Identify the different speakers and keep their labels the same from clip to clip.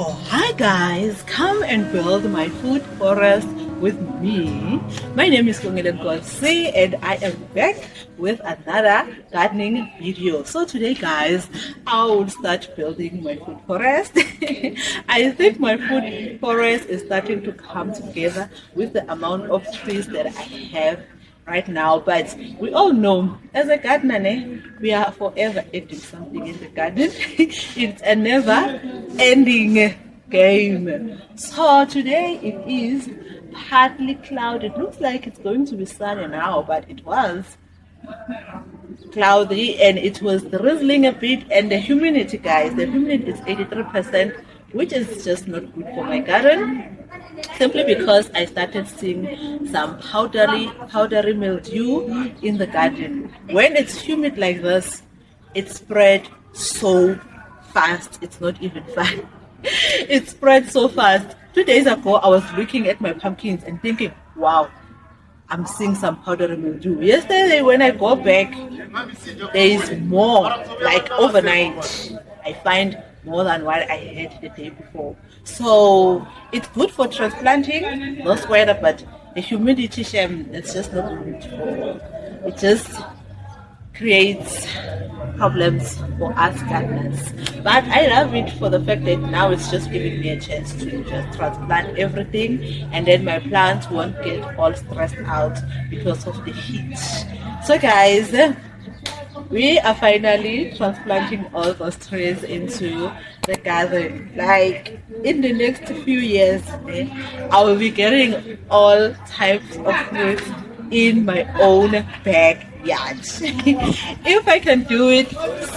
Speaker 1: Oh, hi guys, come and build my food forest with me. My name is Kongile Nkosi and I am back with another gardening video. So today guys, I will start building my food forest. I think my food forest is starting to come together with the amount of trees that I have right now, but we all know as a gardener we are forever adding something in the garden. It's a never ending game. So today it is partly cloudy. It looks like it's going to be sunny now, but it was cloudy and it was drizzling a bit. And the humidity, guys, the humidity is 83%, which is just not good for my garden, simply because I started seeing some powdery mildew in the garden. When it's humid like this, it spread so fast, it's not even fun. It spread so fast. 2 days ago I was looking at my pumpkins and thinking, wow, I'm seeing some powdery mildew. Yesterday when I go back, there is more. Like overnight I find more than what I had the day before. So it's good for transplanting, no sweater, but the humidity shame, it's just not good for it. Just creates problems for us gardeners. But I love it for the fact that now it's just giving me a chance to just transplant everything, and then my plants won't get all stressed out because of the heat. So guys, we are finally transplanting all those trees into the garden. Like in the next few years, I will be getting all types of fruits in my own backyard. If I can do it,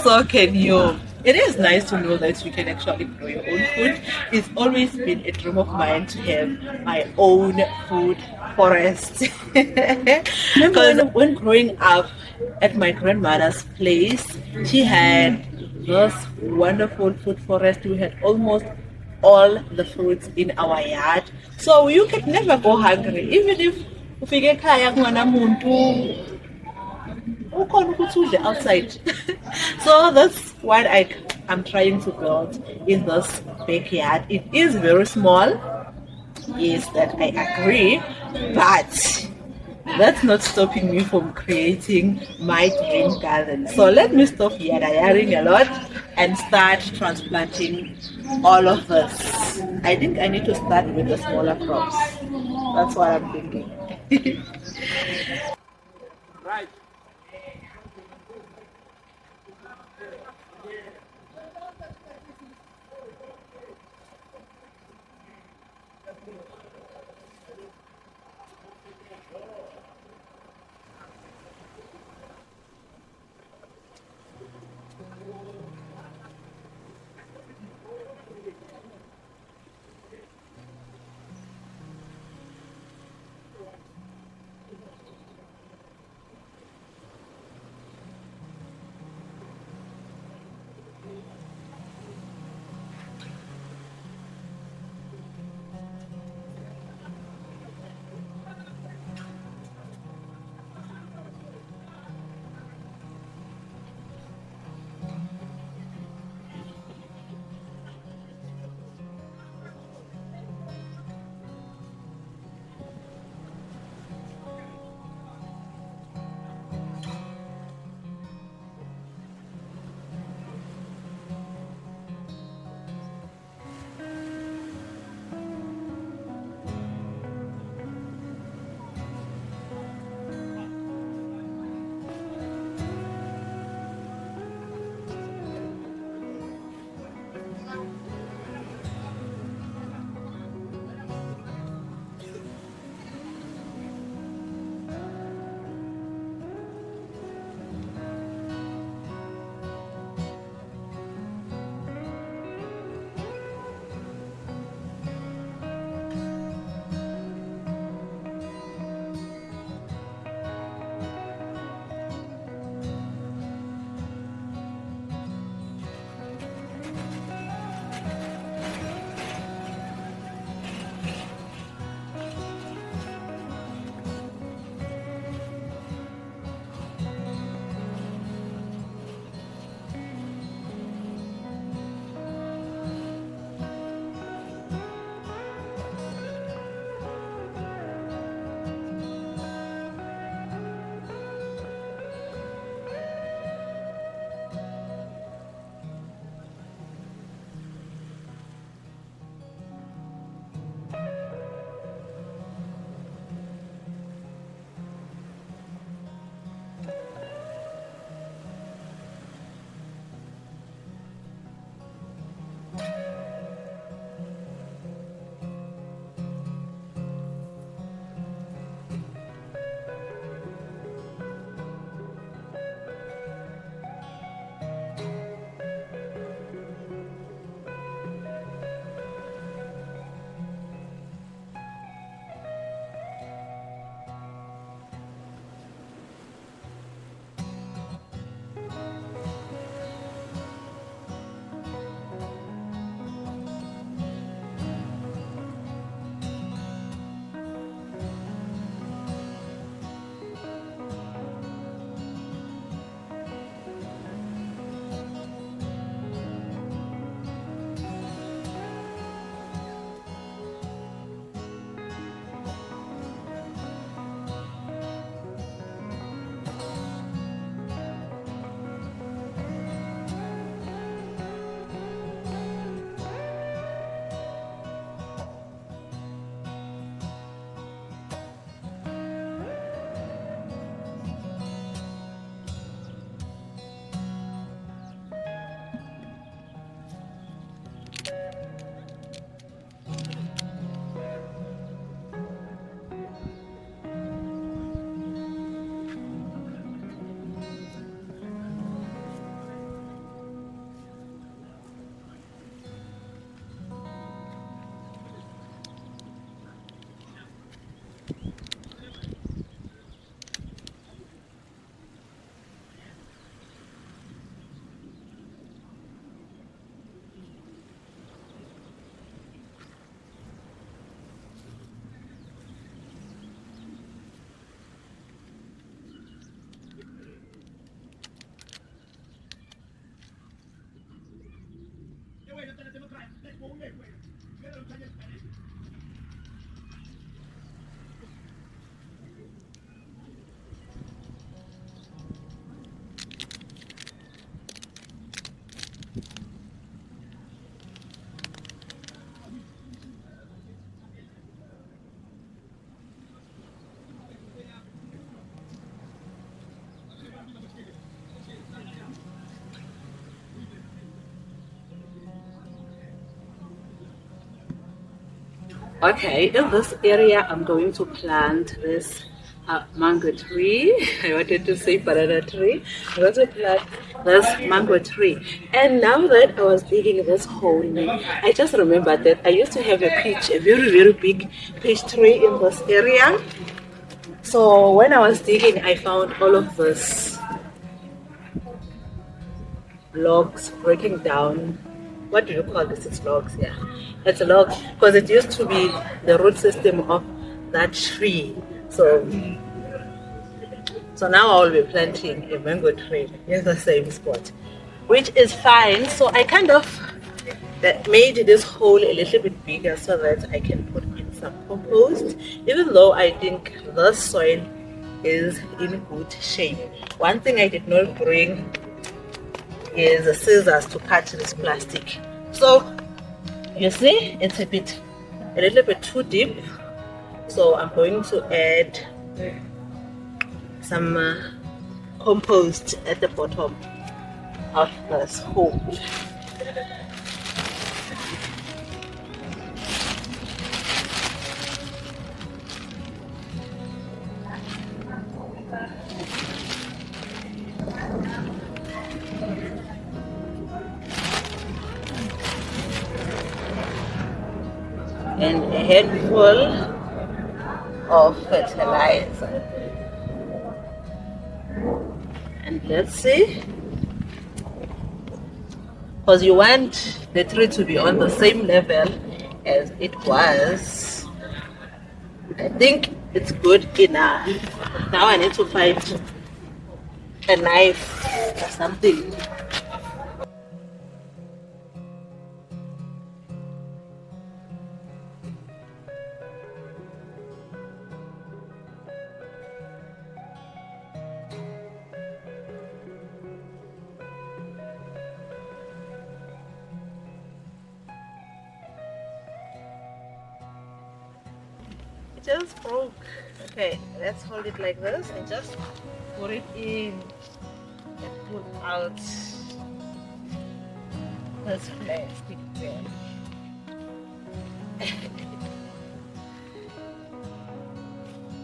Speaker 1: so can you. It is nice to know that you can actually grow your own food. It's always been a dream of mine to have my own food forest. Because when growing up at my grandmother's place, she had this wonderful food forest. We had almost all the fruits in our yard. So you could never go hungry. Even if ufike ekhaya kungana muntu ukhona ukuthi udle outside. So that's what I'm trying to build in this backyard. It is very small, yes, that I agree, but that's not stopping me from creating my dream garden. So let me stop yada-yadding a lot and start transplanting all of this. I think I need to start with the smaller crops. That's what I'm thinking. Right. Okay, in this area, I'm going to plant this mango tree. I wanted to say banana tree. I'm going to plant this mango tree. And now that I was digging this hole, I just remembered that I used to have a peach, a very, very big peach tree in this area. So when I was digging, I found all of this logs breaking down. What do you call this? It's logs, yeah. It's a log because it used to be the root system of that tree. So now I will be planting a mango tree in the same spot, which is fine. So I kind of made this hole a little bit bigger so that I can put in some compost, even though I think the soil is in good shape. One thing I did not bring is the scissors to cut this plastic. So you see, it's a little bit too deep. So I'm going to add some compost at the bottom of this hole. And a handful of fertilizer. And let's see, because you want the tree to be on the same level as it was. I think it's good enough. Now I need to find a knife or something. It just broke. Okay, let's hold it like this and just put it in and pull out this plastic there.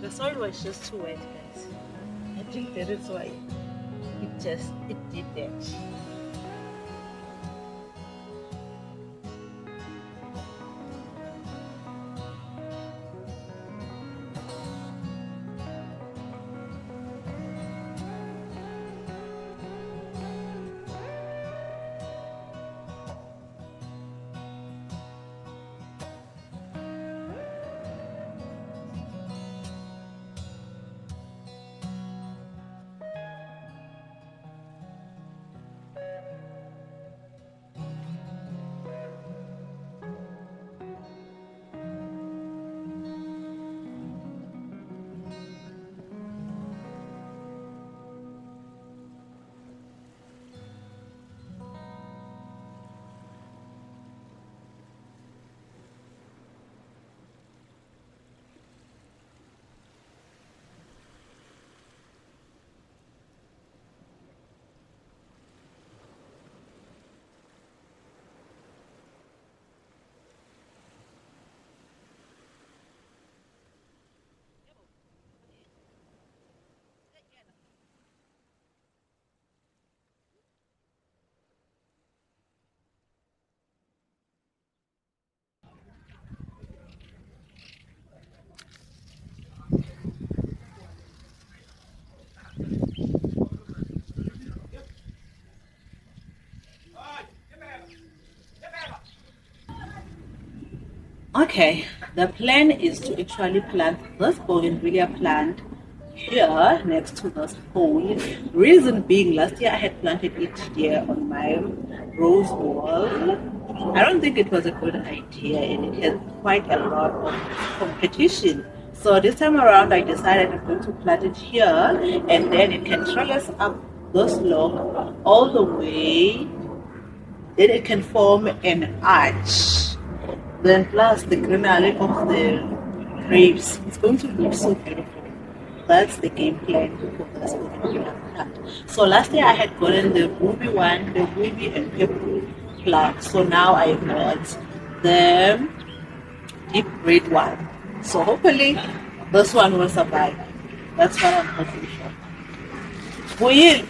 Speaker 1: The soil was just too wet, guys. I think that is why it did that. Okay, the plan is to actually plant this bougainvillea plant here next to this hole. Reason being, last year I had planted it here on my rose wall. I don't think it was a good idea and it had quite a lot of competition. So this time around I decided I'm going to plant it here and then it can trellis up this log all the way. Then it can form an arch. Then plus the greenery of the grapes. It's going to look so beautiful. That's the game plan for this plant. So last year I had gotten the ruby one, the ruby and purple plant. So now I got the keep grade one. So hopefully this one will survive. That's what I'm hoping for. Will.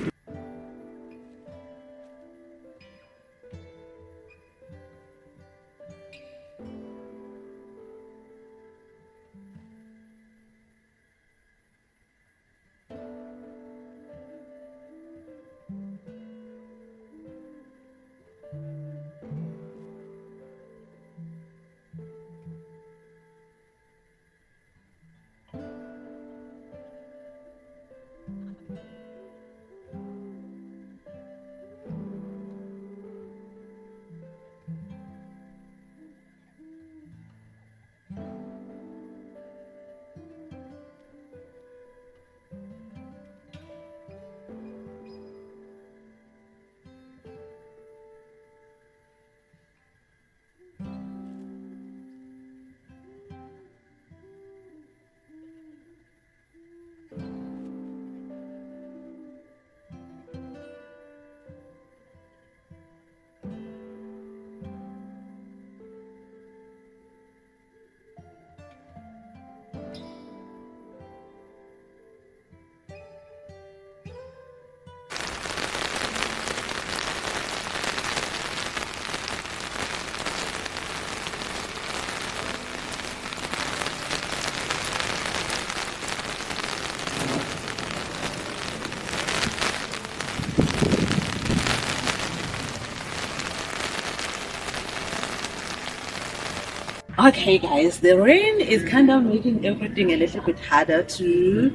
Speaker 1: Okay, guys, the rain is kind of making everything a little bit harder to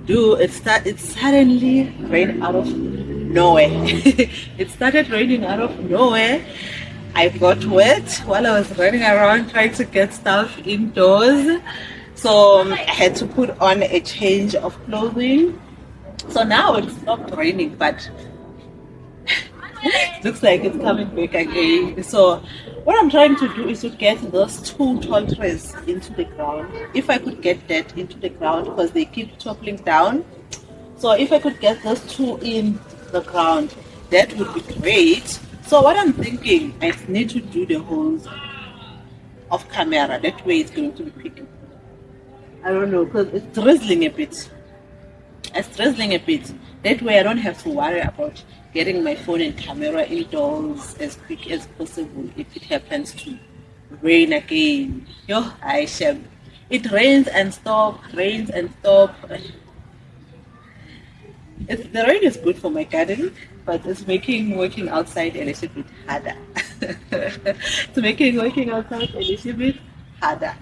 Speaker 1: do. It suddenly rained out of nowhere. It started raining out of nowhere. I got wet while I was running around trying to get stuff indoors. So I had to put on a change of clothing. So now it stopped raining, but looks like it's coming back again. So what I'm trying to do is to get those two tall trees into the ground. If I could get that into the ground because they keep toppling down. So if I could get those two in the ground, that would be great. So what I'm thinking, I need to do the holes of camera. That way it's going to be picking. I don't know because it's drizzling a bit. It's drizzling a bit. That way I don't have to worry about getting my phone and camera indoors as quick as possible if it happens to rain again. Yo, I shall. It rains and stop, rains and stop. The rain is good for my garden, but it's making working outside a little bit harder. It's making working outside a little bit harder.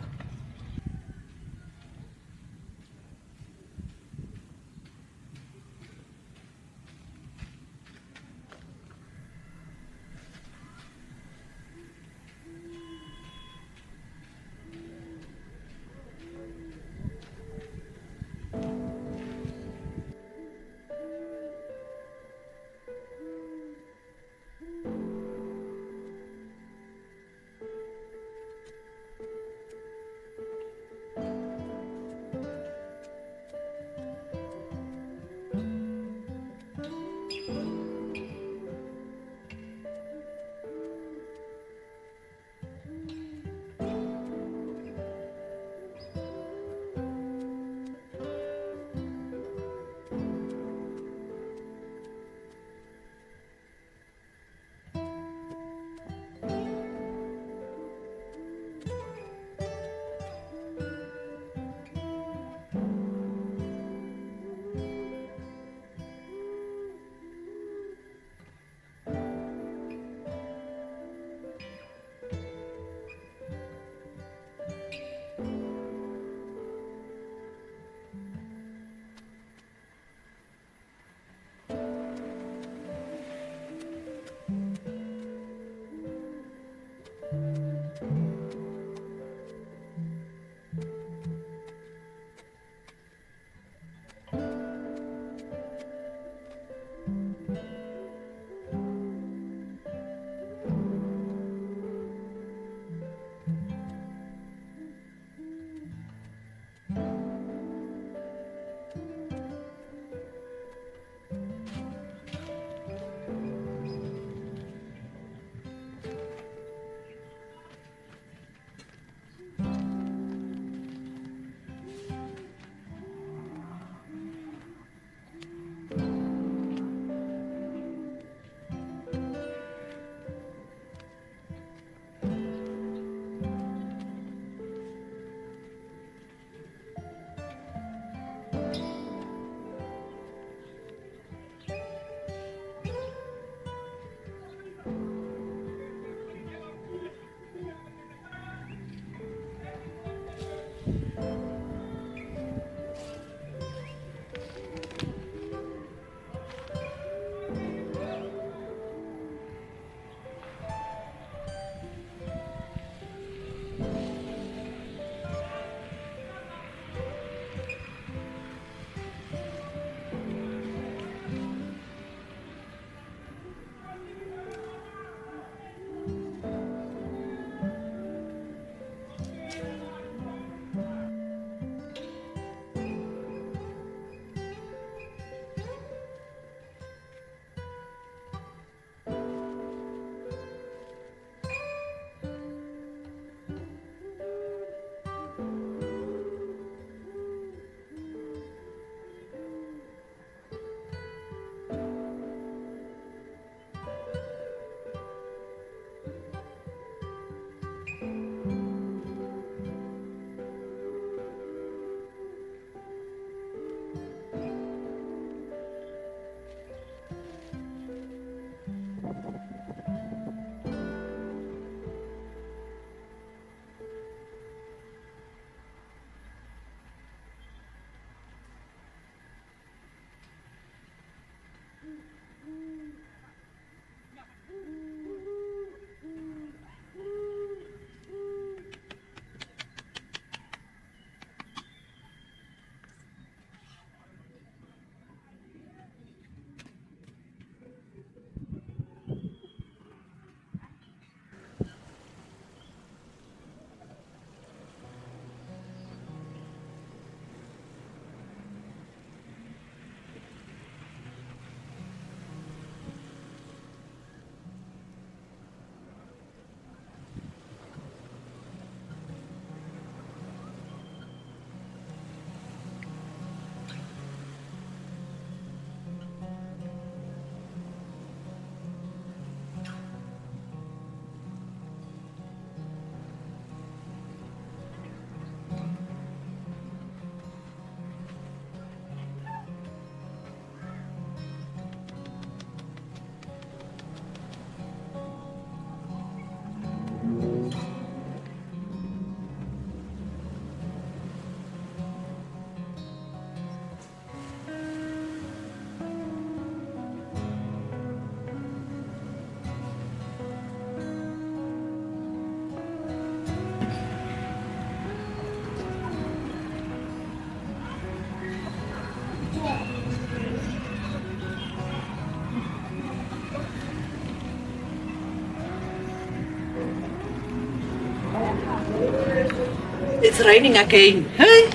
Speaker 1: It's raining again. Hey.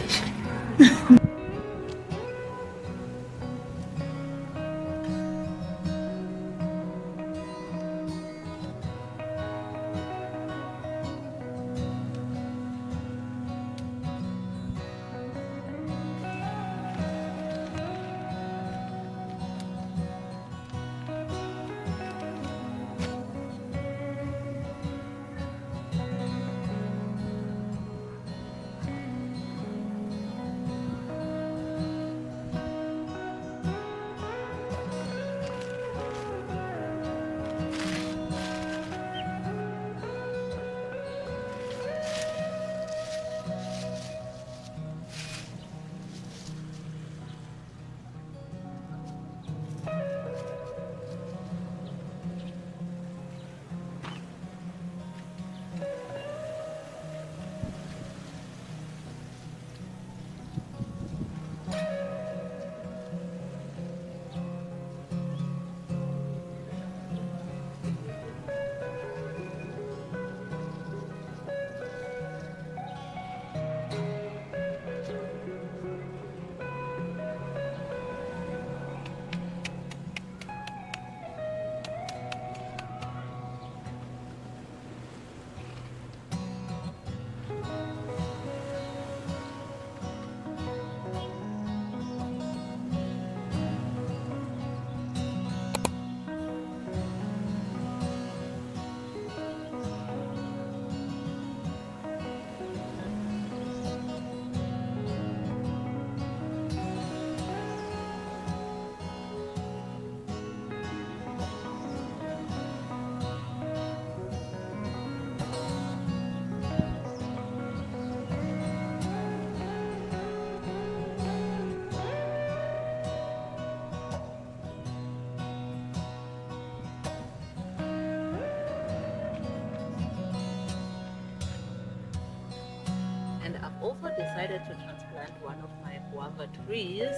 Speaker 1: And I've also decided to transplant one of my guava trees.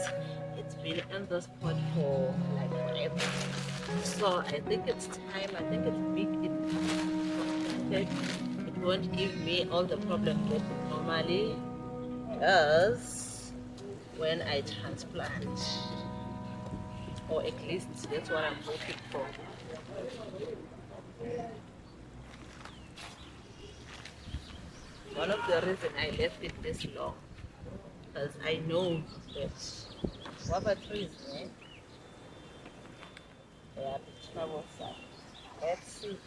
Speaker 1: It's been in this pot for like forever. So I think it's time, I think it's big enough. It won't give me all the problem that it normally does when I transplant. Or at least that's what I'm hoping for. One of the reasons I left it this long, because I know that guava trees, man, they are a bit troublesome. Let's see.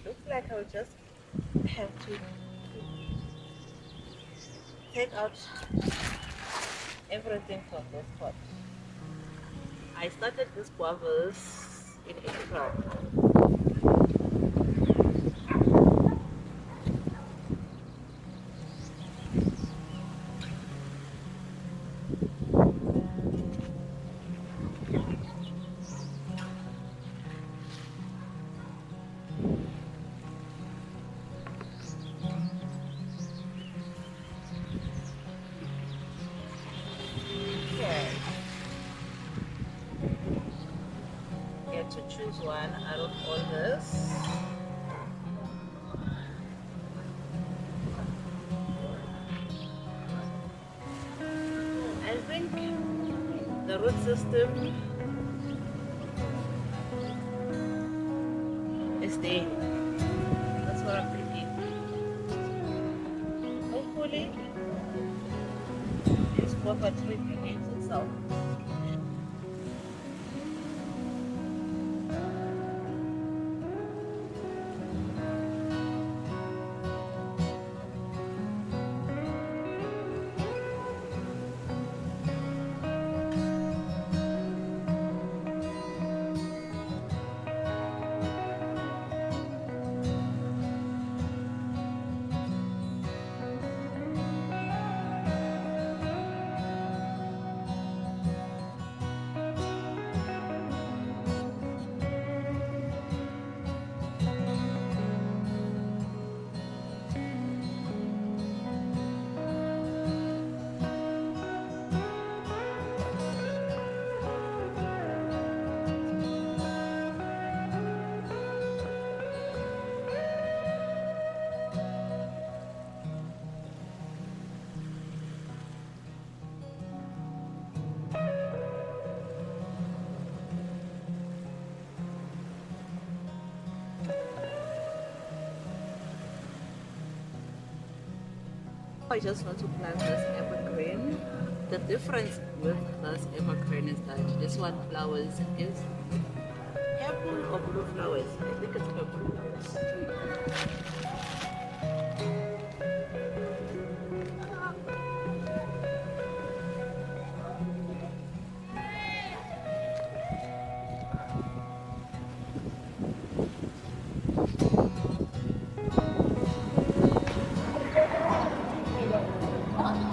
Speaker 1: Looks like I'll just have to take out everything from this pot. I started this guavas in April. Okay. Get to choose one out of all this. I think the root system is there. That's what I'm thinking. Hopefully, this guava tree behaves itself. I just want to plant this evergreen. The difference with this evergreen is that this one flowers is purple or blue flowers. I think it's purple flowers.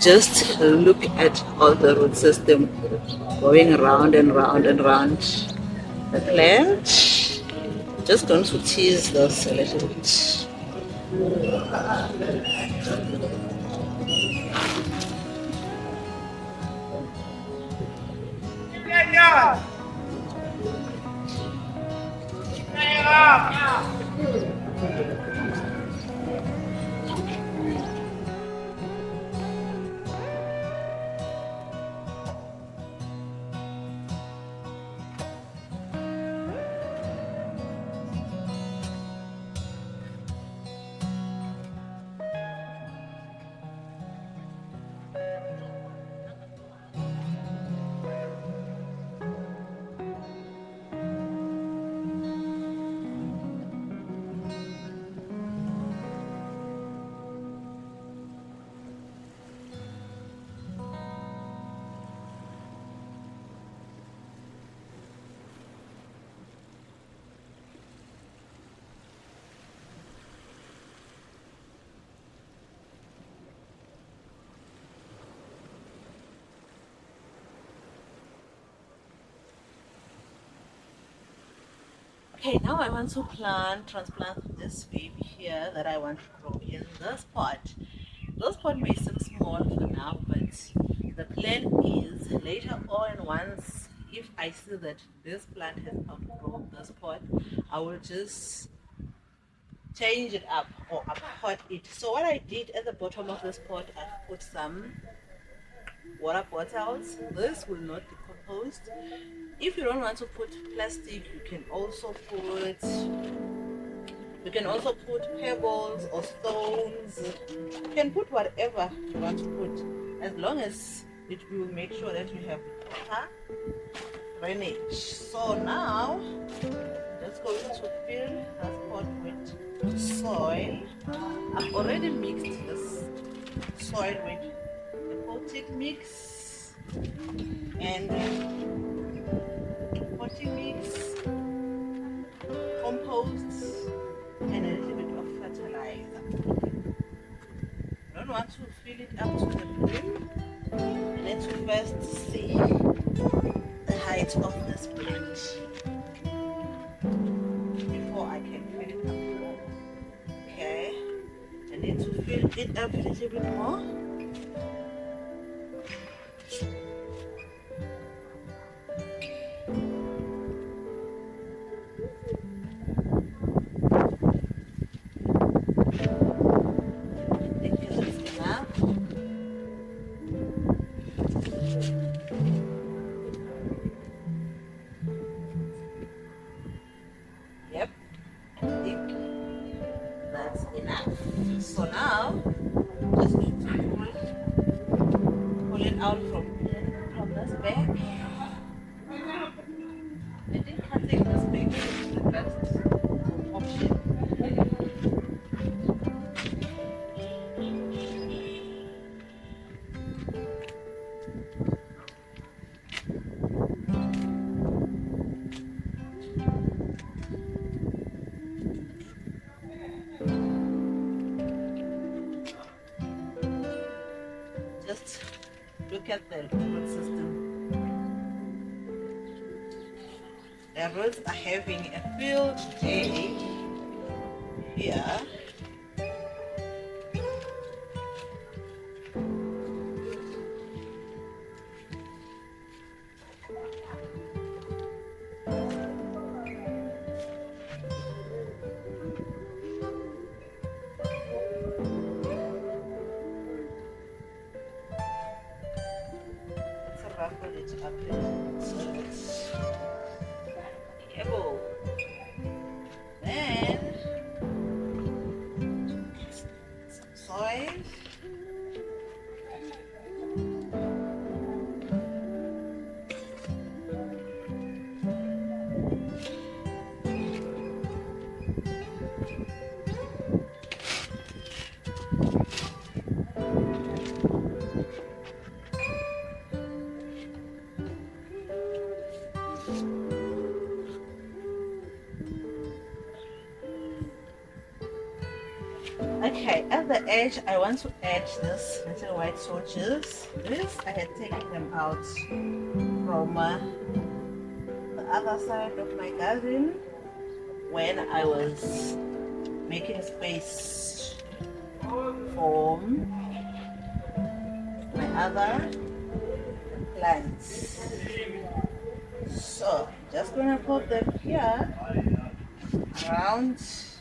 Speaker 1: Just look at all the root system going round and round and round the plant. Just going to tease this a little bit. Okay, now I want to transplant this baby here that I want to grow in this pot. This pot may seem small for now, but the plan is later on, once if I see that this plant has outgrown this pot, I will just change it up or pot it. So what I did at the bottom of this pot, I put some water bottles. This will not decompose. If you don't want to put plastic, you can also put pebbles or stones. You can put whatever you want to put, as long as it will make sure that you have proper drainage. So now just going to fill this pot with soil. I've already mixed this soil with the potting mix and potting mix, compost, and a little bit of fertilizer. I don't want to fill it up to the brim. I need to first see the height of this plant before I can fill it up more. Okay, I need to fill it up a little bit more. Yep, I think that's enough. So now, just need to pull it out from this bag. I think cutting this bag is the best option. Just look at the root system. The roots are having a field day here. Let's ruffle it up a little so it's able. Then some soil. edge, I want to add this little white soldiers. This, I had taken them out from the other side of my garden when I was making space for my other plants. So, just gonna put them here around this.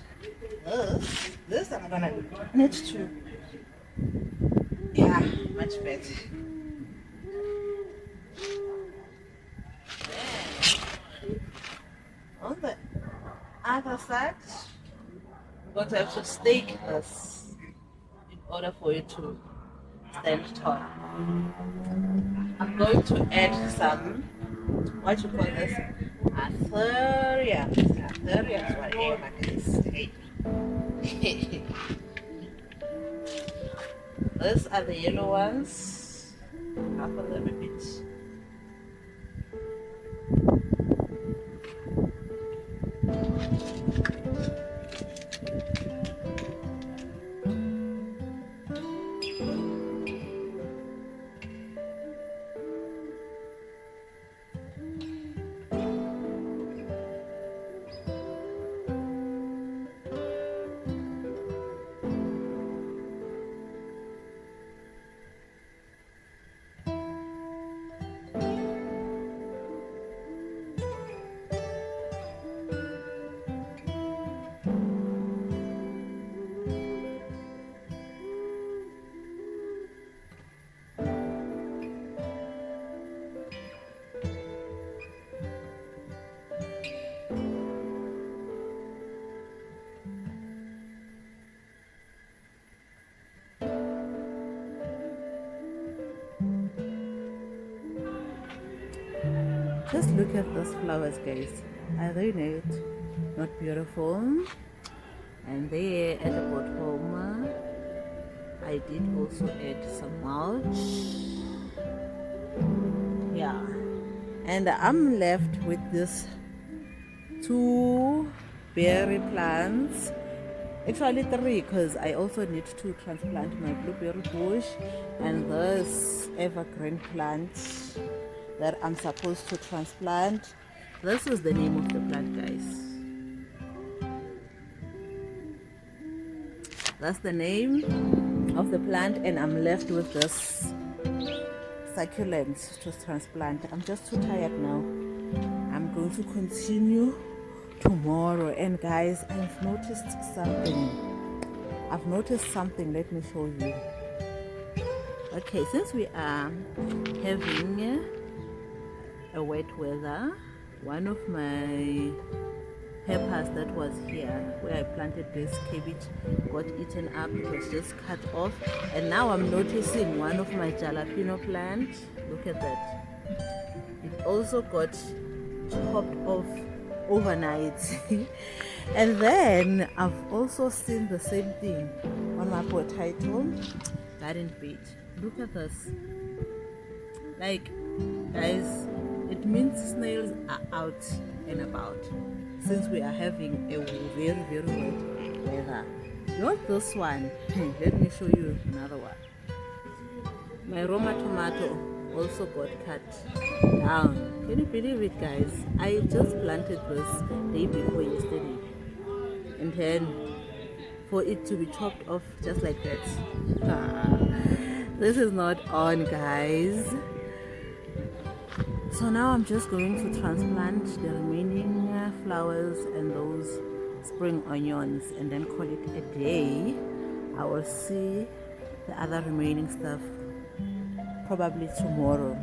Speaker 1: This I'm gonna need to, yeah, much better. On the other side, I'm going to have to stake this in order for it to stand tall. I'm going to add some, what you call this, Atherium is whatever it is. Hey. These are the yellow ones. Half of them a bit. Just look at those flowers, guys. Are they not beautiful? And there at the bottom, I did also add some mulch. Yeah, and I'm left with this two berry plants. Actually three, because I also need to transplant my blueberry bush and this evergreen plant that I'm supposed to transplant. This is the name of the plant, guys. That's the name of the plant, and I'm left with this succulent to transplant. I'm just too tired now. I'm going to continue tomorrow. And guys, I've noticed something. Let me show you. Okay, since we are having a wet weather, one of my peppers that was here where I planted this cabbage got eaten up. It was just cut off, and now I'm noticing one of my jalapeno plants. Look at that. It also got chopped off overnight. And then I've also seen the same thing on my potato garden bed. Look at this. Like, guys, it means snails are out and about since we are having a very, very wet weather. Not this one. Let me show you another one. My Roma tomato also got cut down. Can you believe it, guys? I just planted this day before yesterday, and then for it to be chopped off just like that. This is not on, guys. So now I'm just going to transplant the remaining flowers and those spring onions and then call it a day. I will see the other remaining stuff probably tomorrow.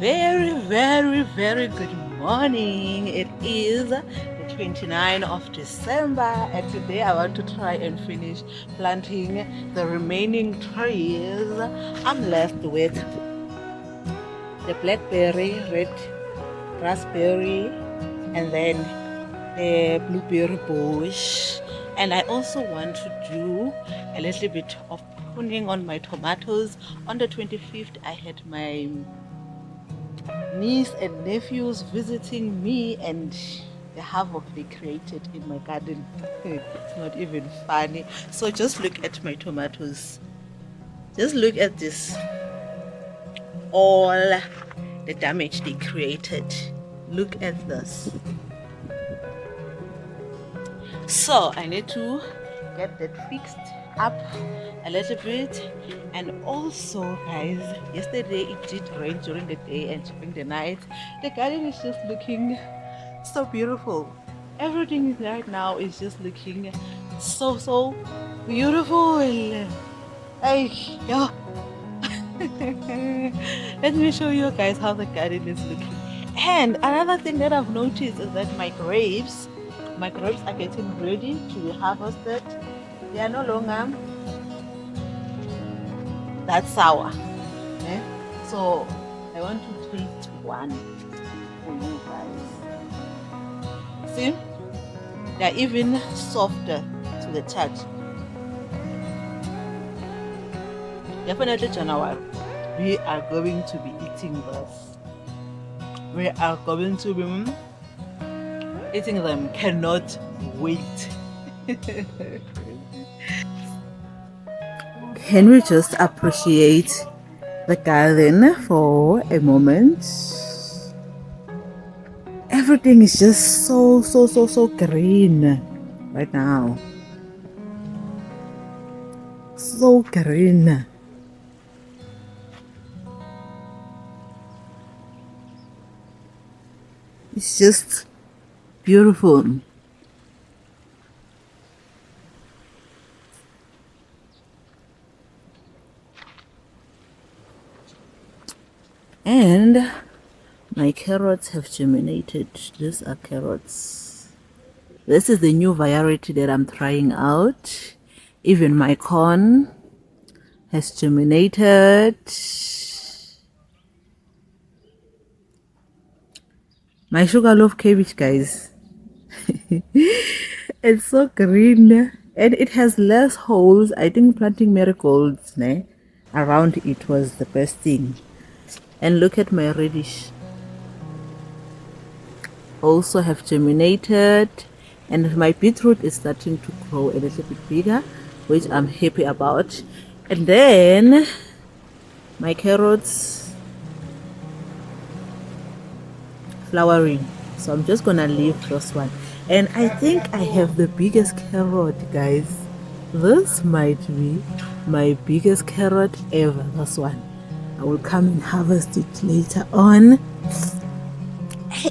Speaker 1: Very good morning. It is the 29th of December, and today I want to try and finish planting the remaining trees. I'm left with the blackberry, red raspberry, and then the blueberry bush. And I also want to do a little bit of pruning on my tomatoes. On the 25th, I had my niece and nephews visiting me, and the havoc they created in my garden. It's not even funny. So just look at my tomatoes. Just look at this. All the damage they created. Look at this. So I need to get that fixed up a little bit. And also, guys, yesterday it did rain during the day and during the night. The garden is just looking so beautiful. Everything right now is just looking so beautiful. Hey, yeah. Let me show you guys how the garden is looking. And another thing that I've noticed is that my grapes are getting ready to be harvested. They are no longer that sour. Okay? So I want to taste one for you guys. See? They're even softer to the touch. Definitely January, we are going to be eating this. We are going to be eating them. Cannot wait. Can we just appreciate the garden for a moment? Everything is just so green right now. So green. It's just beautiful. And my carrots have germinated. These are carrots. This is the new variety that I'm trying out. Even my corn has germinated. My sugarloaf cabbage, guys. It's so green and it has less holes. I think planting marigolds around it was the best thing. And look at my radish. Also have germinated, and my beetroot is starting to grow a little bit bigger, which I'm happy about. And then my carrots flowering, so I'm just gonna leave this one. And I think I have the biggest carrot, guys. This might be my biggest carrot ever. This one, I will come and harvest it later on.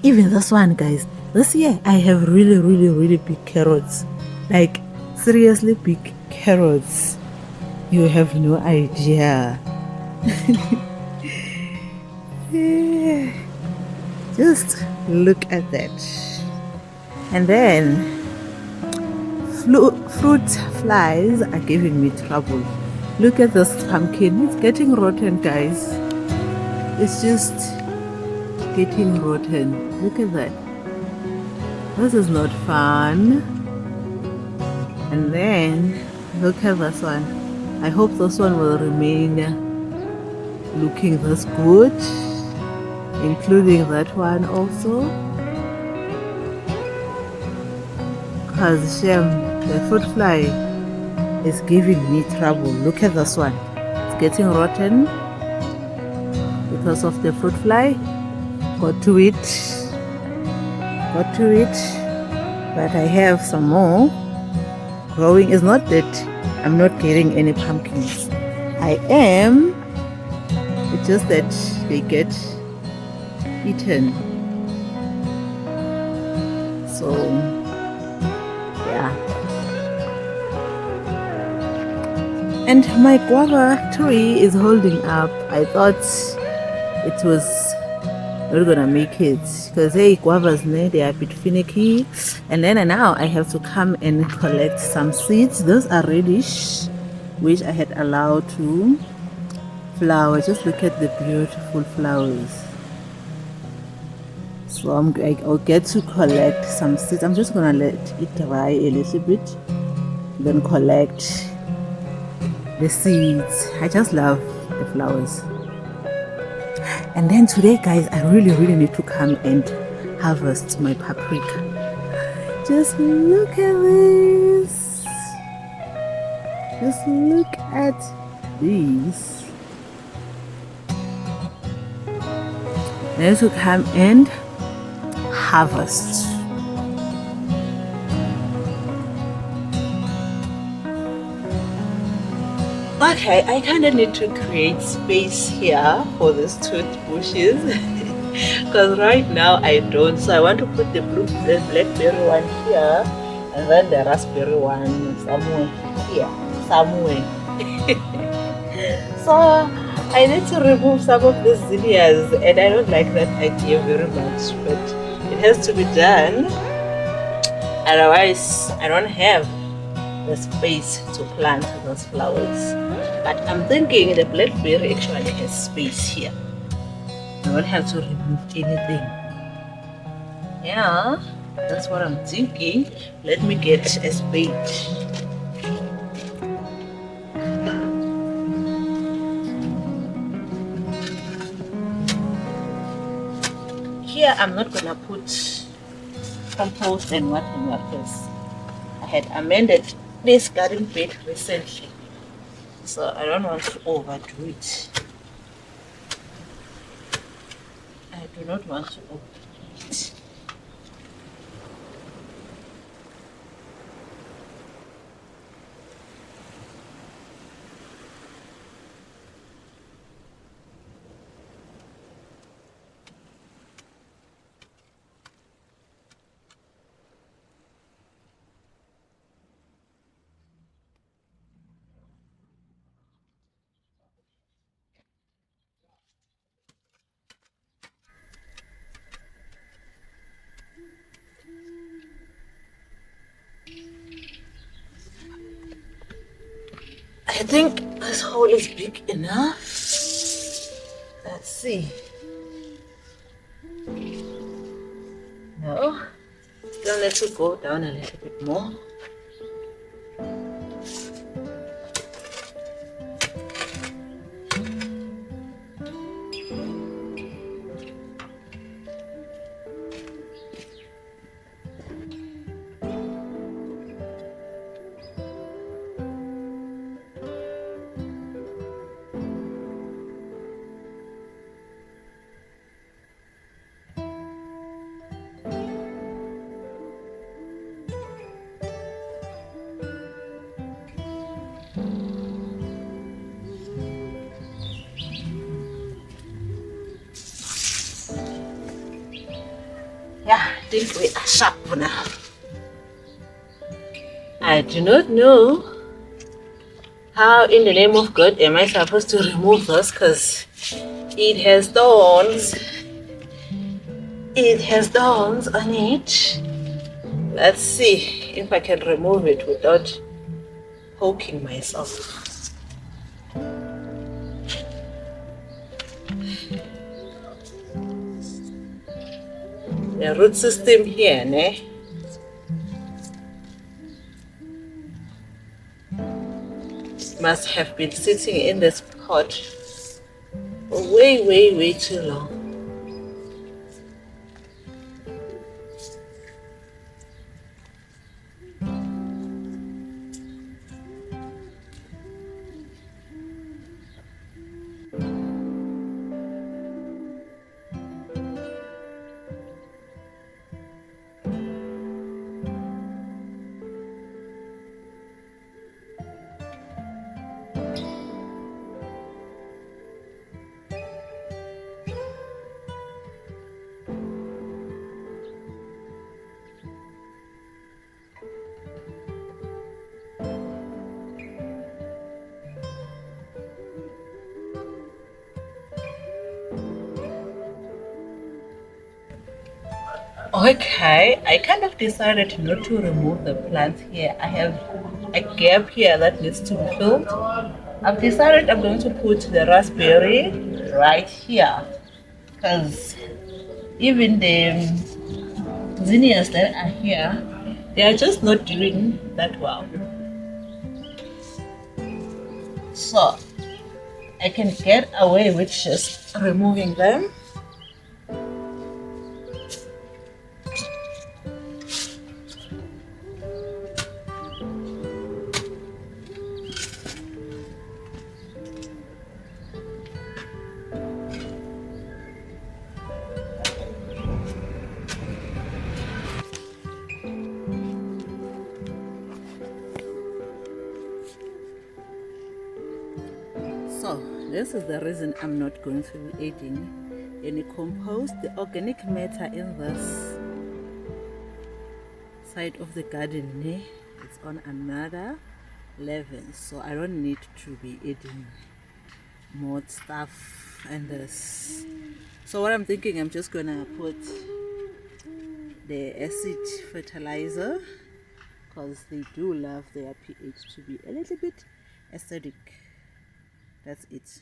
Speaker 1: Even this one, guys, this year I have really big carrots, like seriously big carrots. You have no idea. Just look at that. And then fruit flies are giving me trouble. Look at this pumpkin. It's getting rotten, guys. It's just getting rotten. Look at that. This is not fun. And then look at this one. I hope this one will remain looking this good, including that one also. Because the fruit fly is giving me trouble. Look at this one. It's getting rotten because of the fruit fly. Got to it. But I have some more growing. It's not that I'm not getting any pumpkins. I am. It's just that they get eaten. So yeah. And my guava tree is holding up. I thought it was not gonna make it because hey, guavas, they are a bit finicky. And then now I have to come and collect some seeds. Those are reddish, which I had allowed to flower. Just look at the beautiful flowers. So I'll get to collect some seeds. I'm just gonna let it dry a little bit, then collect the seeds. I just love the flowers. And then today, guys, I really need to come and harvest my paprika. Just look at this. Just look at these. I need to come and harvest. Okay, I kind of need to create space here for these two bushes because right now I don't. So I want to put the blackberry one here and then the raspberry one somewhere here, somewhere. So I need to remove some of the zinnias and I don't like that idea very much, but it has to be done. Otherwise, I don't have the space to plant those flowers. But I'm thinking the blackberry actually has space here. I don't have to remove anything. Yeah, that's what I'm thinking. Let me get a spade. Here I'm not gonna put compost and what because I had amended this garden bed recently, so I don't want to overdo it. I do not want to overdo it. I think this hole is big enough. Let's see. No, still need to go down a little bit more. Yeah, I think we are sharp now. I do not know how in the name of God am I supposed to remove this because it has thorns. It has thorns on it. Let's see if I can remove it without poking myself. The root system here, ne? Must have been sitting in this pot for way too long. Okay, I kind of decided not to remove the plants here. I have a gap here that needs to be filled. I've decided I'm going to put the raspberry right here because even the zinnias that are here, they are just not doing that well. So I can get away with just removing them. So this is the reason I'm not going to be adding any compost. The organic matter in this side of the garden, it's on another level, so I don't need to be adding more stuff and this. So what I'm thinking, I'm just gonna put the acid fertilizer because they do love their pH to be a little bit acidic. That's it.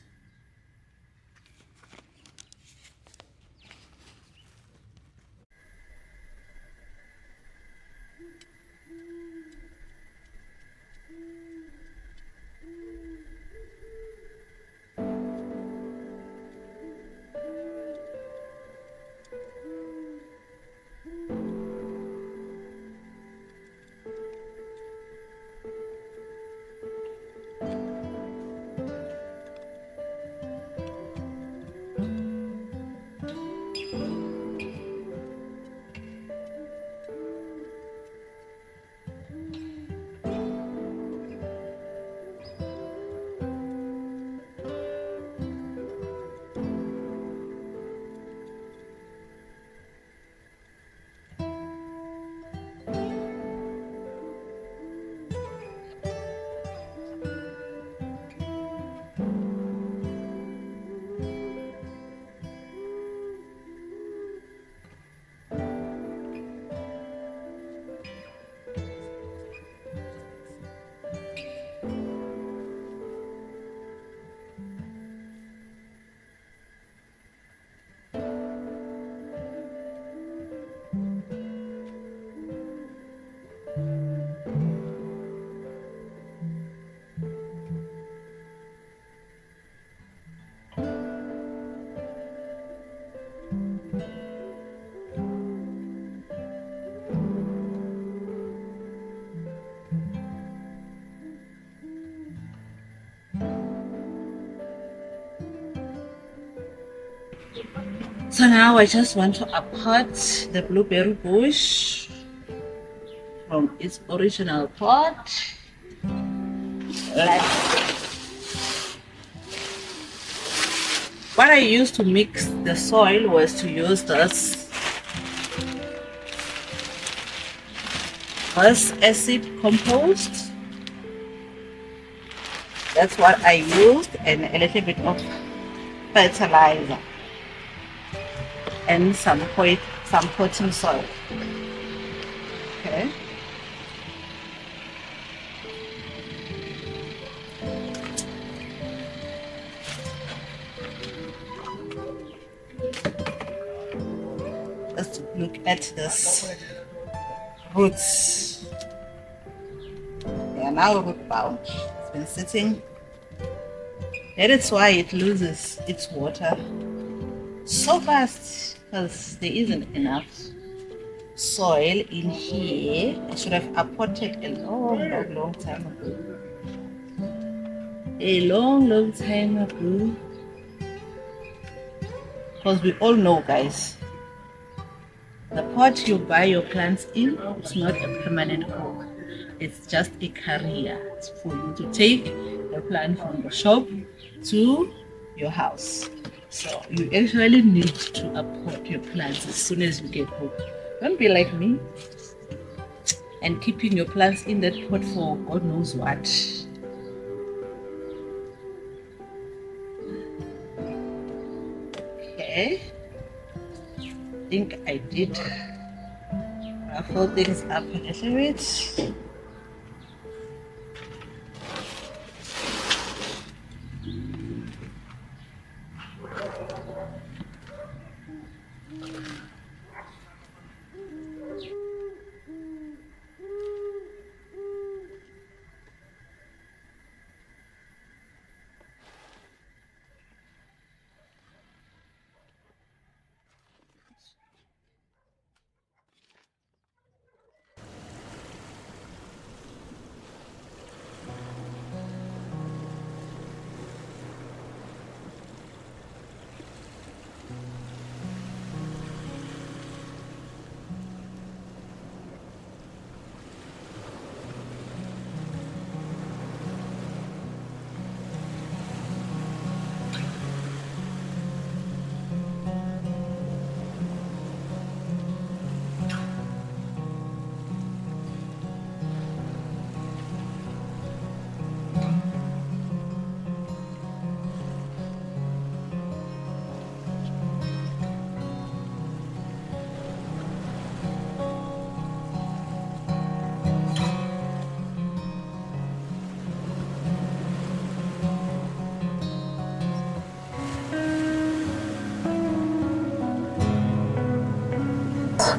Speaker 1: So now I just want to apart the blueberry bush from its original pot. Like what I used to mix the soil was to use this acid compost. That's what I used, and a little bit of fertilizer and some potting soil. Okay. Let's look at this roots. They are now root bound. It's been sitting. That is why it loses its water so fast because there isn't enough soil in here. I should have apported a long time ago. A long time ago. Because we all know, guys, the pot you buy your plants in is not a permanent home. It's just a career. It's for you to take the plant from the shop to your house. So you actually need to apport your plants as soon as you get home. Don't be like me and keeping your plants in that pot for God knows what. Okay. I think I did I fold things up a little bit.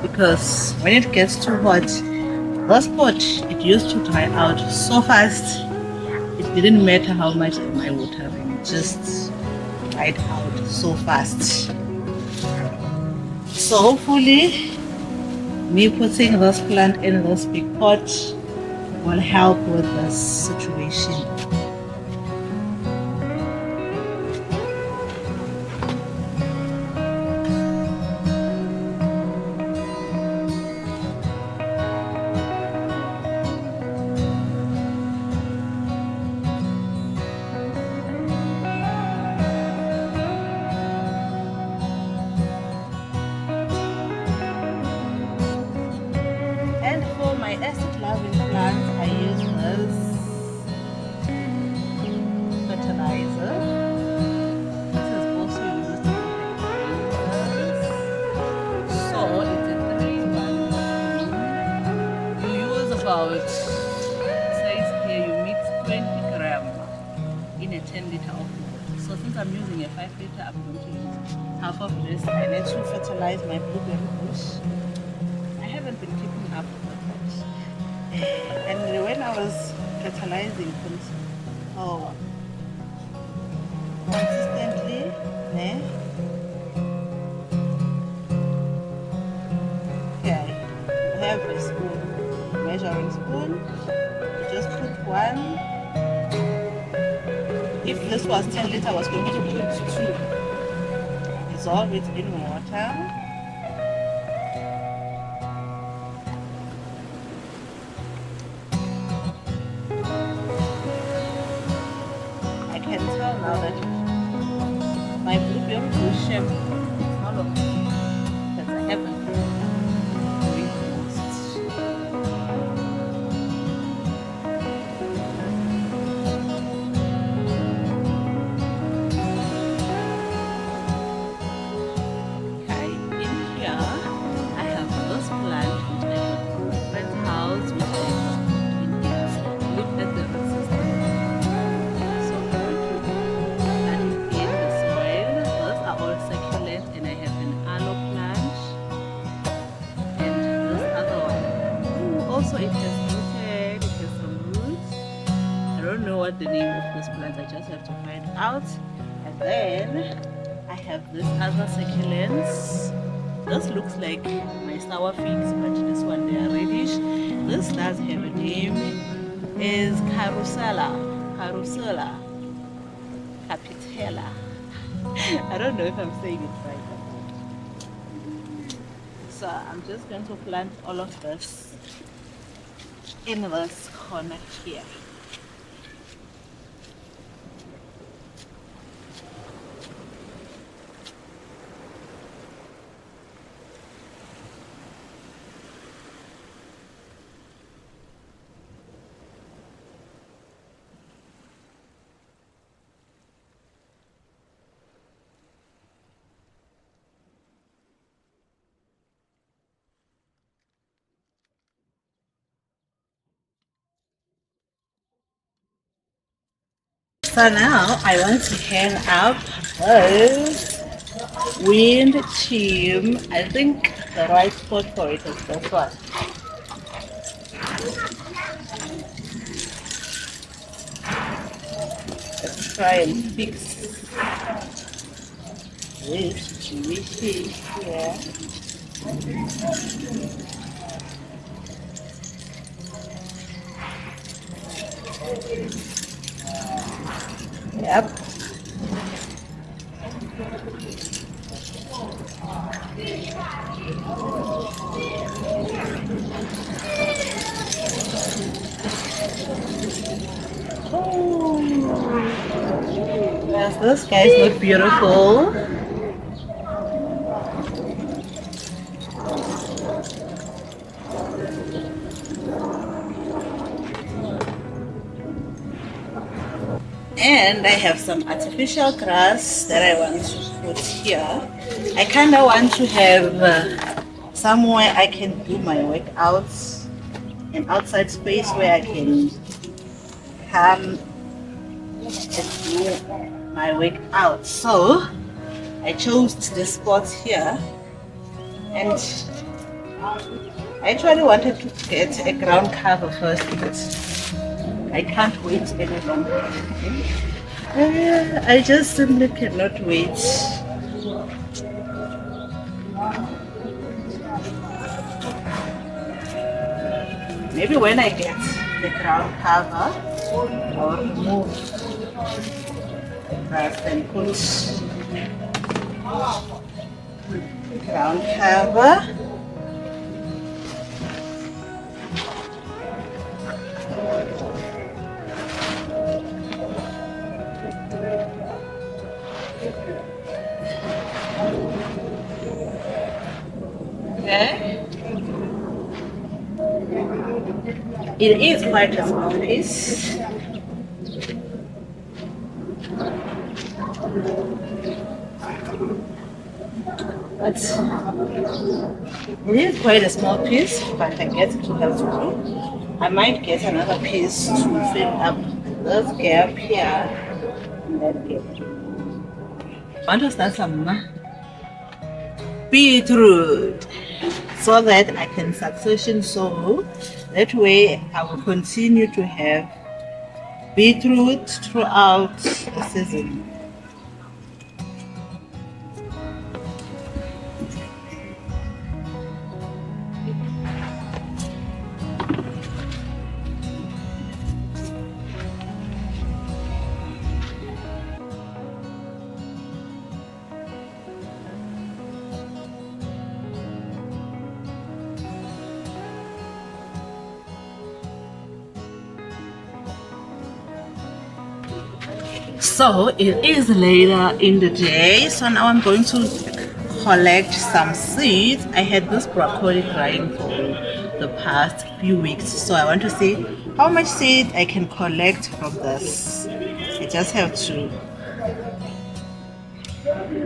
Speaker 1: Because when it gets too hot, the spot it used to dry out so fast. It didn't matter how much am I watering, it just dried out so fast. So hopefully me putting this plant in this big pot will help with this situation. And for my acid loving plants, I use this fertilizer. This is also used in fertilizers. So it's a 3-1. You use about, it says here you mix 20 gram in a 10 liter of water. So since I'm using a 5 liter, I'm going to use half of this. I need to fertilize my blueberry bush. I haven't been keeping up with it. And when I was fertilizing consistently, okay, you have a spoon, measuring spoon, you just put one. If this was 10 liter, I was going to put 2. Dissolve it in water. I can tell now that my blueberry bush shape is no longer because I haven't reused. Okay, in here I have this plant which I got from a friend's house, which I looked at the resistance. So I'm going to plant it in the soil. Those are all succulent, and I have an aloe plant and this other one. Also it has rooted, it has some roots. I don't know what the name of this plant, I just have to find out. And then I have this other succulents. This looks like my sour figs, but this one they are reddish. This does have a name, is Carusella capitella. I don't know if I'm saying it right. So I'm just going to plant all of this in this corner here. So now I want to hang up this wind chime. I think the right spot for it is this one. Let's try and fix this juicy here. Yep. Oh, yes, those guys look beautiful. And I have some artificial grass that I want to put here. I kind of want to have somewhere I can do my workouts, an outside space where I can come and do my workout. So I chose this spot here, and I actually wanted to get a ground cover first, but I can't wait any longer. I just simply cannot wait. Maybe when I get the ground cover, I'll remove the grass and put ground cover. Okay. It is quite a small piece. But it is quite a small piece, but I guess it will have to do. I might get another piece to fill up this gap here and that gap. I want to start some beetroot so that I can succession sow. That way I will continue to have beetroot throughout the season. So it is later in the day, so now I'm going to collect some seeds. I had this broccoli growing for the past few weeks, so I want to see how much seed I can collect from this. I just have to,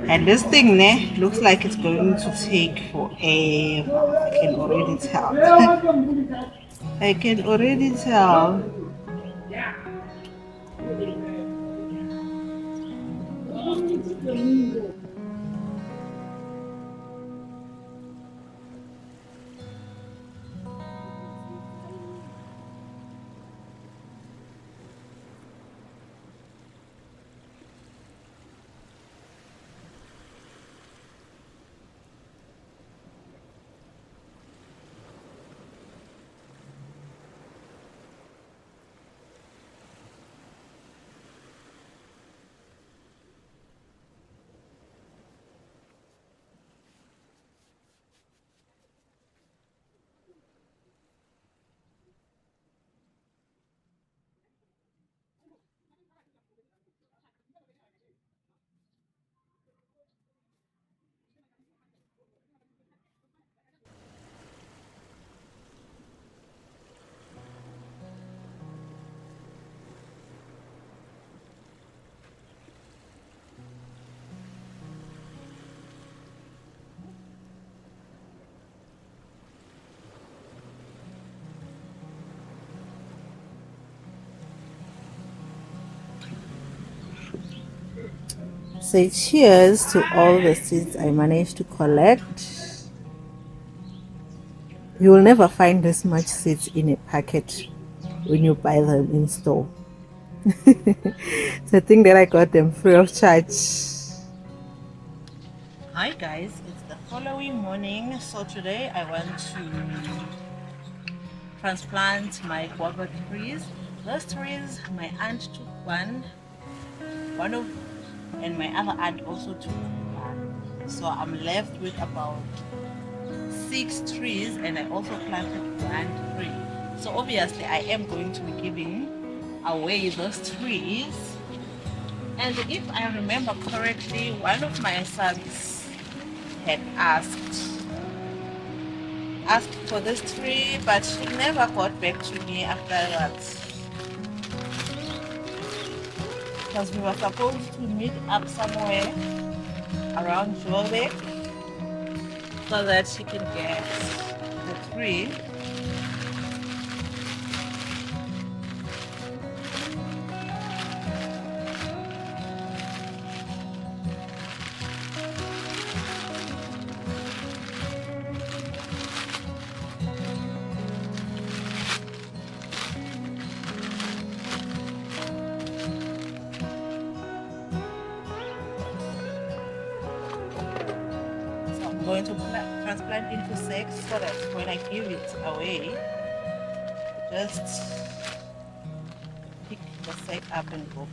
Speaker 1: and this thing looks like it's going to take forever. I can already tell. I can already tell. Say cheers to all the seeds I managed to collect. You will never find this much seeds in a packet when you buy them in store. So I think that I got them free of charge. Hi guys, it's the following morning. So today I want to transplant my guava trees. Those trees, my aunt took one of, and my other aunt also took one. So I'm left with about 6 trees, and I also planted one tree. So obviously I am going to be giving away those trees. And if I remember correctly, one of my sons had asked for this tree, but she never got back to me afterwards, because we were supposed to meet up somewhere around Joburg so that she can get the tree. So I'm going to transplant into 6 so that when I give it away, just pick the sack up and go.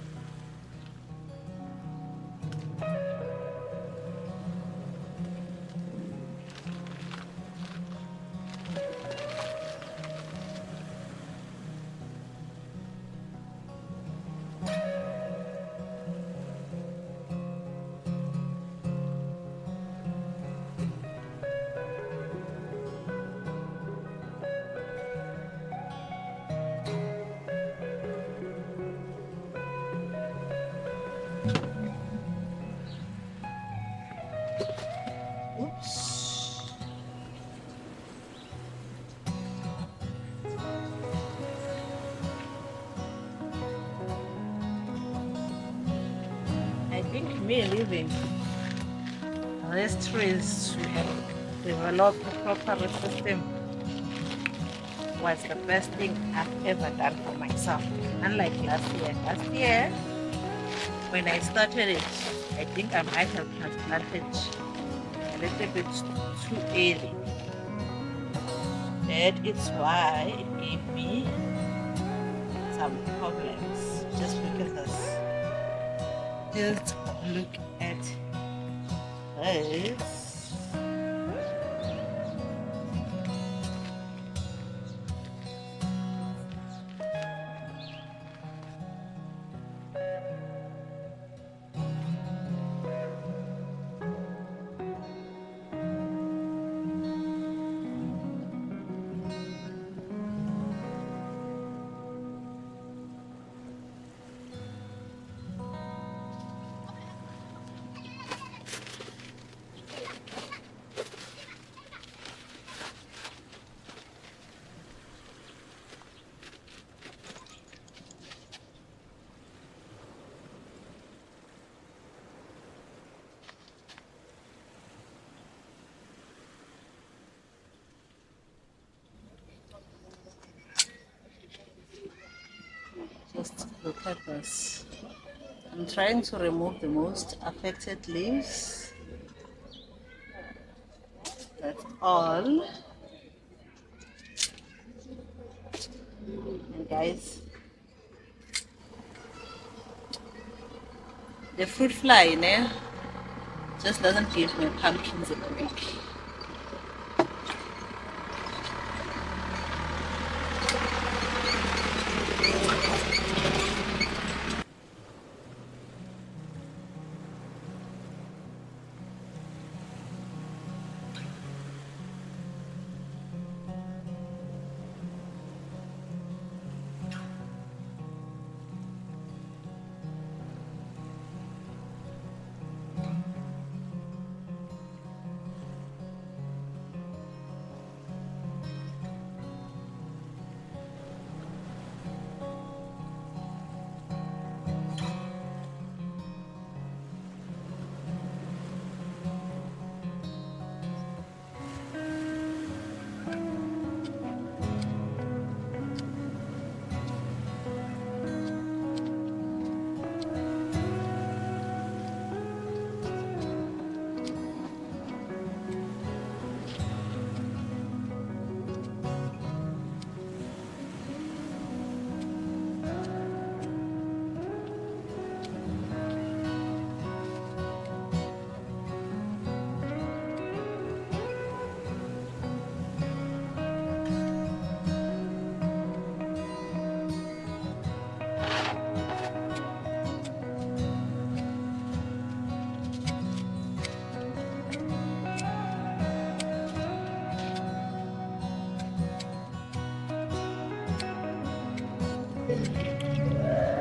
Speaker 1: Oops. I think me leaving these trees to develop a proper root system was the best thing I've ever done for myself. Unlike last year. Last year, when I started it, I think I might have transplanted a little bit too early. That is why it gave me some problems. Just look at this. Just look at this. Just look at this. I'm trying to remove the most affected leaves. That's all. And guys, the fruit fly just doesn't give me pumpkins in a week.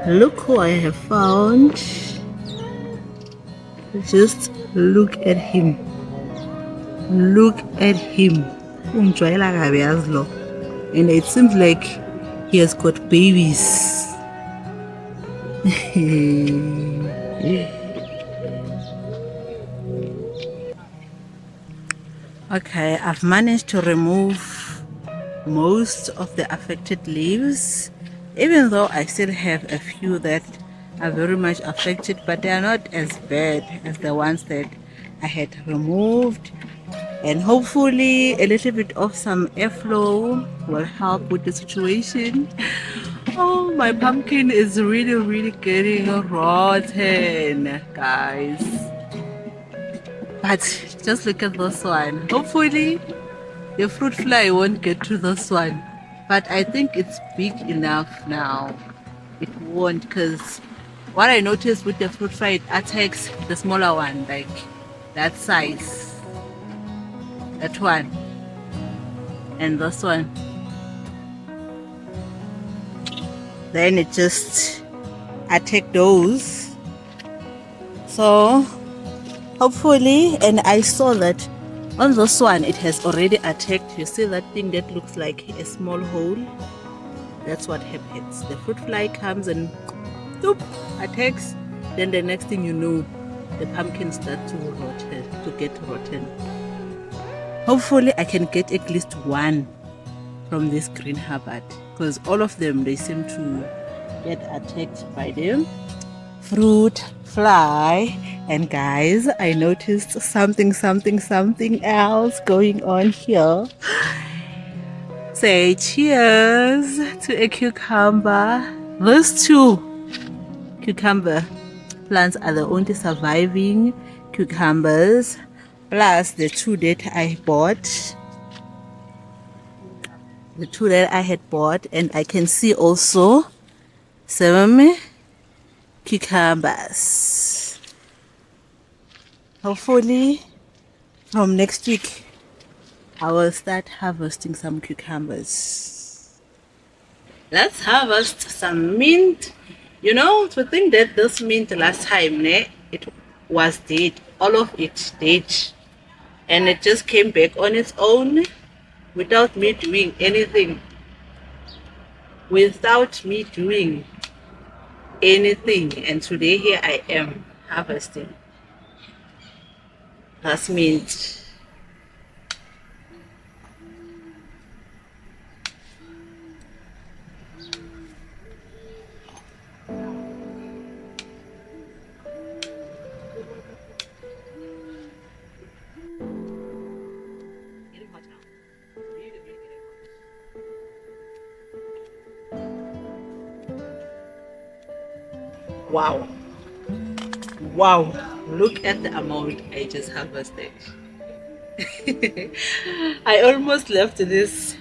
Speaker 1: Look who I have found. Just look at him. Look at him. And it seems like he has got babies. Okay, I've managed to remove most of the affected leaves, even though I still have a few that are very much affected, but they are not as bad as the ones that I had removed. And hopefully a little bit of some airflow will help with the situation. Oh, my pumpkin is really getting rotten, guys. But just look at this one. Hopefully the fruit fly won't get to this one. But I think it's big enough now. It won't, because what I noticed with the fruit fly, it attacks the smaller one, like that size. That one. And this one. Then it just attacked those. So hopefully, and I saw that on this one it has already attacked. You see that thing that looks like a small hole? That's what happens. The fruit fly comes and doop, attacks. Then the next thing you know, the pumpkin starts to get rotten. Hopefully I can get at least one from this green habit, because all of them, they seem to get attacked by the fruit fly. And guys, I noticed something else going on here. Say cheers to a cucumber. Those two cucumber plants are the only surviving cucumbers, plus the two that I bought. The two that I had bought, and I can see also some cucumbers. Hopefully from next week I will start harvesting some cucumbers. Let's harvest some mint. You know, to think that this mint last time, it was dead, all of it dead, and it just came back on its own without me doing anything. And today here I am harvesting. That's mint. Wow, look at the amount I just harvested. I almost left this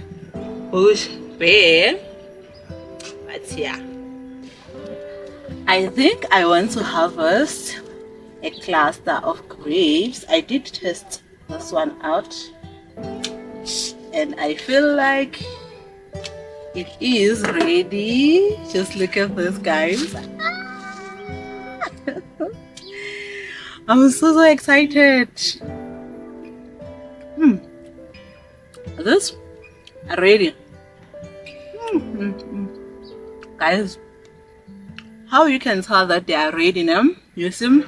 Speaker 1: bush bare, but yeah, I think I want to harvest a cluster of grapes. I did test this one out, and I feel like it is ready. Just look at this, guys. I'm so excited. This ready. Guys, how you can tell that they are ready now? You see,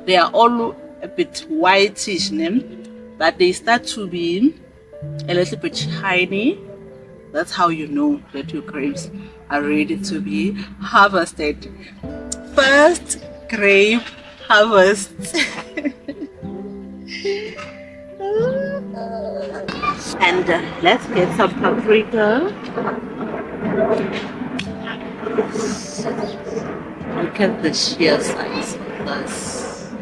Speaker 1: they are all a bit whitish, but they start to be a little bit shiny. That's how you know that your grapes are ready to be harvested. First grape harvest. And let's get some paprika. Look at the sheer size of this.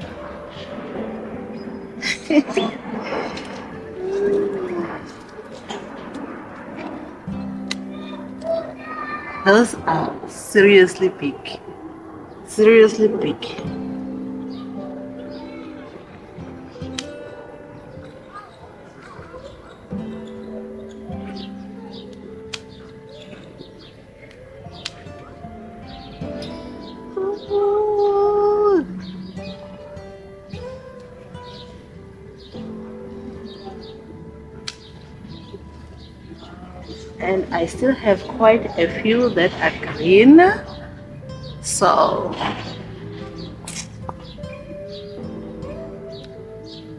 Speaker 1: Those are seriously big. Seriously big. and I still have quite a few that are green. So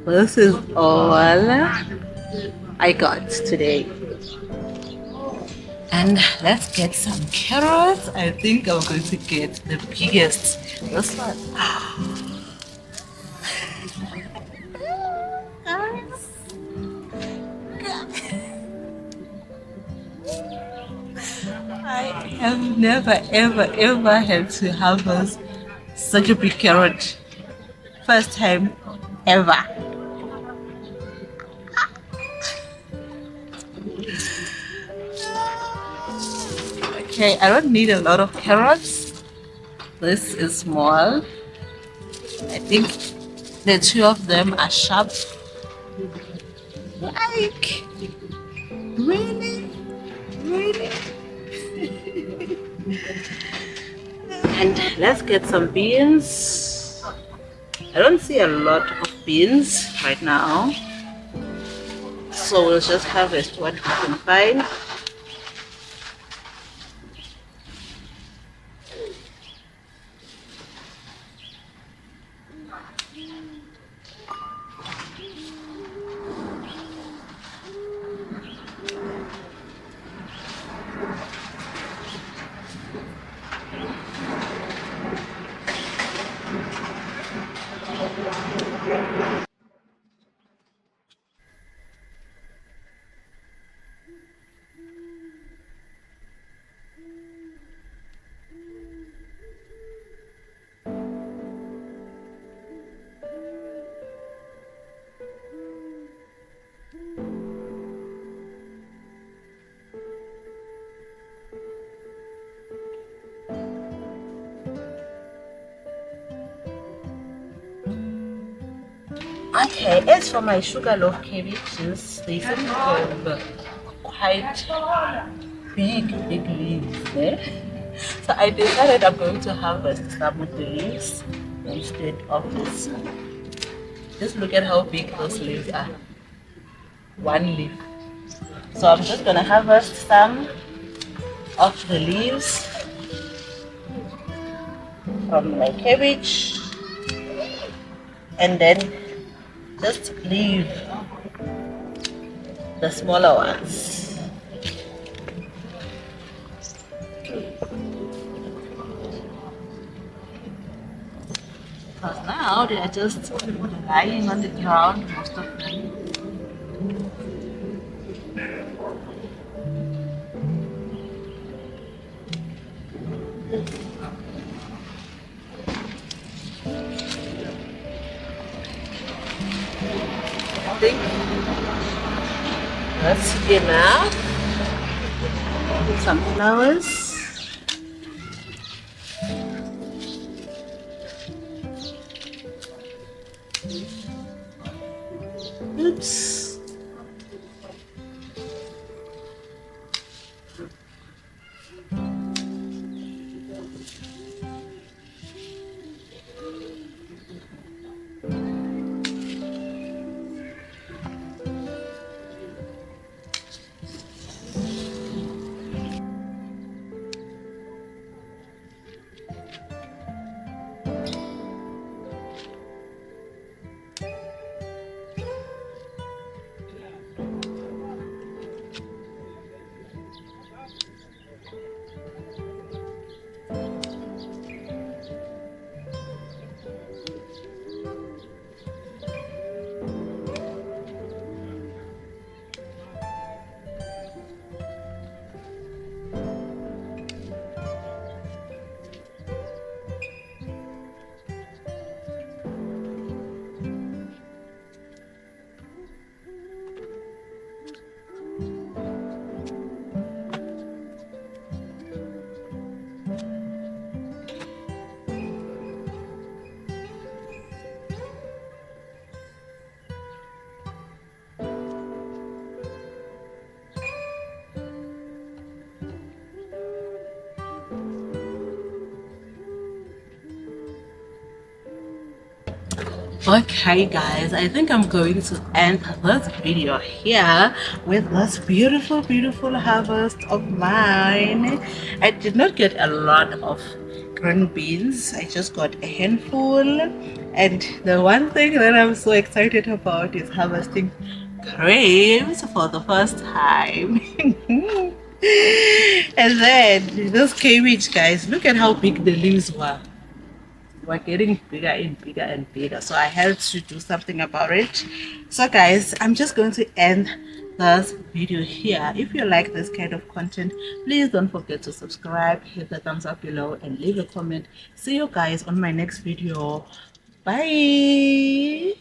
Speaker 1: this is all I got today. And let's get some carrots. I think I'm going to get the biggest. This one. I have never ever had to harvest such a big carrot. First time ever. Okay, I don't need a lot of carrots. This is small. I think the two of them are sharp. Like, really? Really? And let's get some beans. I don't see a lot of beans right now. So we'll just harvest what we can find. Okay, as for my sugarloaf cabbages, they seem to have quite big leaves there. So I decided I'm going to harvest some of the leaves instead of this. Just look at how big those leaves are. One leaf. So I'm just gonna harvest some of the leaves from my cabbage and then just leave the smaller ones. Because now they are just lying on the ground, most of them. I think that's enough. Put some flowers. Oops. Okay guys, I think I'm going to end this video here with this beautiful harvest of mine. I did not get a lot of green beans, I just got a handful, and the one thing that I'm so excited about is harvesting grapes for the first time. And then this cabbage, guys, look at how big the leaves were getting bigger and bigger and bigger, so I had to do something about it. So guys, I'm just going to end this video here. If you like this kind of content, please don't forget to subscribe, hit the thumbs up below, and leave a comment. See you guys on my next video. Bye.